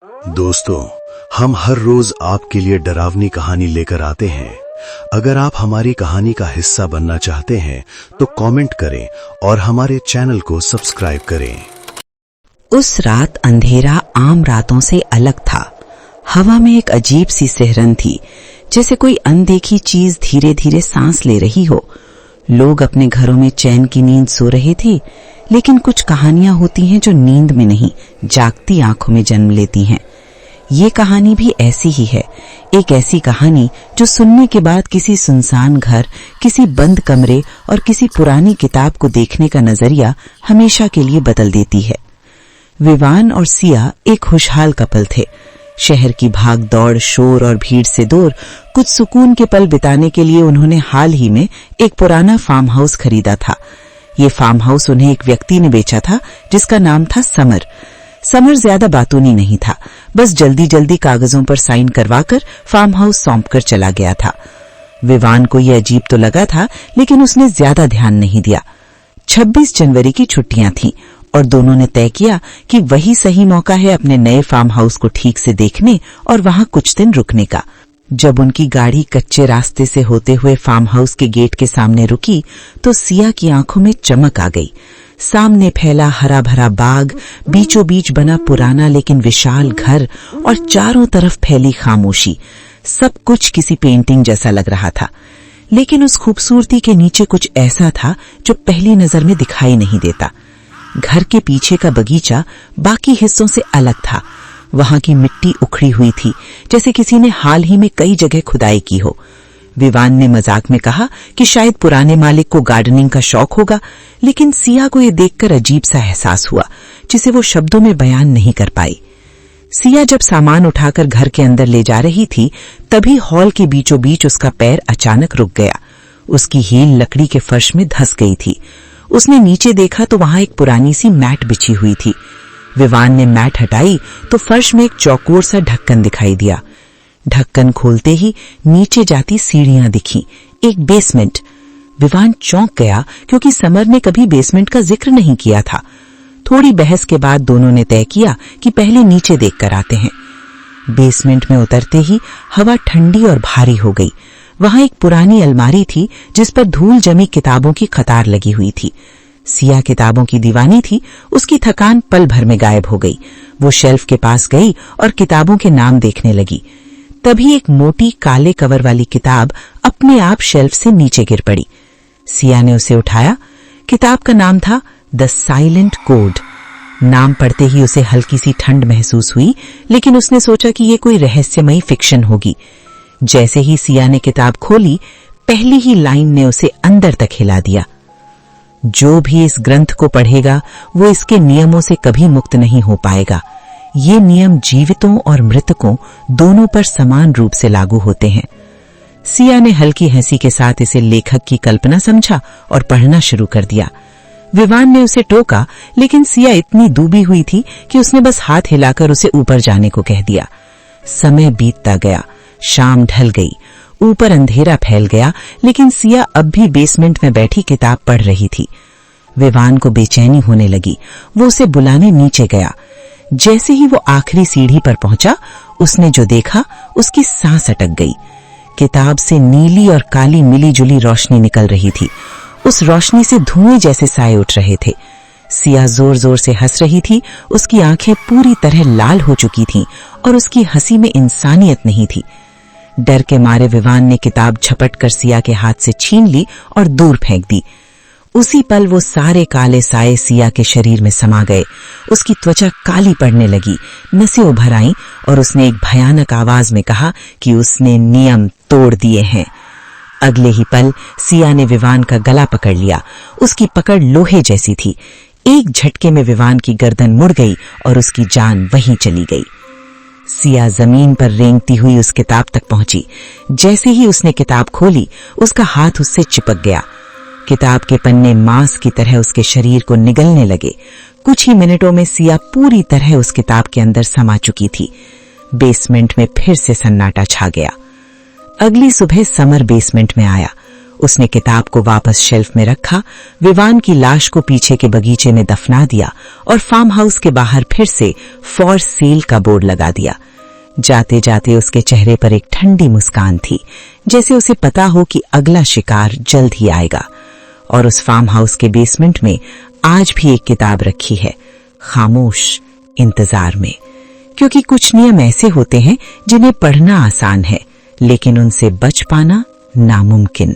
दोस्तों, हम हर रोज आपके लिए डरावनी कहानी लेकर आते हैं। अगर आप हमारी कहानी का हिस्सा बनना चाहते हैं तो कमेंट करें और हमारे चैनल को सब्सक्राइब करें। उस रात अंधेरा आम रातों से अलग था। हवा में एक अजीब सी सिहरन थी, जैसे कोई अनदेखी चीज धीरे धीरे सांस ले रही हो। लोग अपने घरों में चैन की नींद सो रहे थे, लेकिन कुछ कहानियां होती हैं जो नींद में नहीं, जागती आंखों में जन्म लेती हैं। ये कहानी भी ऐसी ही है, एक ऐसी कहानी जो सुनने के बाद किसी सुनसान घर, किसी बंद कमरे और किसी पुरानी किताब को देखने का नजरिया हमेशा के लिए बदल देती है। विवान और सिया एक खुशहाल कपल थे। शहर की भाग दौड़, शोर और भीड़ से दूर कुछ सुकून के पल बिताने के लिए उन्होंने हाल ही में एक पुराना फार्म हाउस खरीदा था। ये फार्म हाउस उन्हें एक व्यक्ति ने बेचा था जिसका नाम था समर। समर ज्यादा बातूनी नहीं था, बस जल्दी जल्दी कागजों पर साइन करवाकर फार्म हाउस सौंप कर चला गया था। विवान को यह अजीब तो लगा था, लेकिन उसने ज्यादा ध्यान नहीं दिया। 26 जनवरी की छुट्टियां थीं और दोनों ने तय किया कि वही सही मौका है अपने नए फार्म हाउस को ठीक से देखने और वहां कुछ दिन रुकने का। जब उनकी गाड़ी कच्चे रास्ते से होते हुए फार्म हाउस के गेट के सामने रुकी तो सिया की आंखों में चमक आ गई। सामने फैला हरा भरा बाग, बीचों बीच बना पुराना लेकिन विशाल घर और चारों तरफ फैली खामोशी, सब कुछ किसी पेंटिंग जैसा लग रहा था। लेकिन उस खूबसूरती के नीचे कुछ ऐसा था जो पहली नजर में दिखाई नहीं देता। घर के पीछे का बगीचा बाकी हिस्सों से अलग था। वहां की मिट्टी उखड़ी हुई थी, जैसे किसी ने हाल ही में कई जगह खुदाई की हो। विवान ने मजाक में कहा कि शायद पुराने मालिक को गार्डनिंग का शौक होगा, लेकिन सिया को यह देखकर अजीब सा एहसास हुआ जिसे वो शब्दों में बयान नहीं कर पाई। सिया जब सामान उठाकर घर के अंदर ले जा रही थी, तभी हॉल के बीचों बीच उसका पैर अचानक रुक गया। उसकी हील लकड़ी के फर्श में धंस गई थी। उसने नीचे देखा तो वहां एक पुरानी सी मैट बिछी हुई थी। विवान ने मैट हटाई तो फर्श में एक चौकोर सा ढक्कन दिखाई दिया। ढक्कन खोलते ही नीचे जाती सीढ़ियां दिखी, एक बेसमेंट। विवान चौंक गया क्योंकि समर ने कभी बेसमेंट का जिक्र नहीं किया था। थोड़ी बहस के बाद दोनों ने तय किया कि पहले नीचे देखकर आते हैं। बेसमेंट में उतरते ही हवा ठंडी और भारी हो गई। वहां एक पुरानी अलमारी थी जिस पर धूल जमी किताबों की कतार लगी हुई थी। सिया किताबों की दीवानी थी, उसकी थकान पल भर में गायब हो गई। वो शेल्फ के पास गई और किताबों के नाम देखने लगी। तभी एक मोटी काले कवर वाली किताब अपने आप शेल्फ से नीचे गिर पड़ी। सिया ने उसे उठाया। किताब का नाम था द साइलेंट कोड। नाम पढ़ते ही उसे हल्की सी ठंड महसूस हुई, लेकिन उसने सोचा कि ये कोई रहस्यमयी फिक्शन होगी। जैसे ही सिया ने किताब खोली, पहली ही लाइन ने उसे अंदर तक हिला दिया। जो भी इस ग्रंथ को पढ़ेगा वो इसके नियमों से कभी मुक्त नहीं हो पाएगा। ये नियम जीवितों और मृतकों दोनों पर समान रूप से लागू होते हैं। सिया ने हल्की हंसी के साथ इसे लेखक की कल्पना समझा और पढ़ना शुरू कर दिया। विवान ने उसे टोका, लेकिन सिया इतनी डूबी हुई थी कि उसने बस हाथ हिलाकर उसे ऊपर जाने को कह दिया। समय बीतता गया, शाम ढल गई, ऊपर अंधेरा फैल गया, लेकिन सिया अब भी बेसमेंट में बैठी किताब पढ़ रही थी। विवान को बेचैनी होने लगी। वो उसे बुलाने नीचे गया। जैसे ही वो आखिरी सीढ़ी पर पहुंचा, उसने जो देखा उसकी सांस अटक गई। किताब से नीली और काली मिली जुली रोशनी निकल रही थी। उस रोशनी से धुएं जैसे साए उठ रहे थे। सिया जोर जोर से हंस रही थी। उसकी आंखें पूरी तरह लाल हो चुकी थीं और उसकी हंसी में इंसानियत नहीं थी। डर के मारे विवान ने किताब झपट कर सिया के हाथ से छीन ली और दूर फेंक दी। उसी पल वो सारे काले साए सिया के शरीर में समा गए। उसकी त्वचा काली पड़ने लगी, नसें उभर आईं और उसने एक भयानक आवाज में कहा कि उसने नियम तोड़ दिए हैं। अगले ही पल सिया ने विवान का गला पकड़ लिया। उसकी पकड़ लोहे जैसी थी। एक झटके में विवान की गर्दन मुड़ गई और उसकी जान वहीं चली गई। सिया जमीन पर रेंगती हुई उस किताब तक पहुंची। जैसे ही उसने किताब खोली, उसका हाथ उससे चिपक गया। किताब के पन्ने मांस की तरह उसके शरीर को निगलने लगे। कुछ ही मिनटों में सिया पूरी तरह उस किताब के अंदर समा चुकी थी। बेसमेंट में फिर से सन्नाटा छा गया। अगली सुबह समर बेसमेंट में आया। उसने किताब को वापस शेल्फ में रखा, विवान की लाश को पीछे के बगीचे में दफना दिया और फार्म हाउस के बाहर फिर से फॉर सेल का बोर्ड लगा दिया। जाते जाते उसके चेहरे पर एक ठंडी मुस्कान थी, जैसे उसे पता हो कि अगला शिकार जल्द ही आएगा। और उस फार्म हाउस के बेसमेंट में आज भी एक किताब रखी है, खामोश इंतजार में, क्योंकि कुछ नियम ऐसे होते हैं जिन्हें पढ़ना आसान है लेकिन उनसे बच पाना नामुमकिन।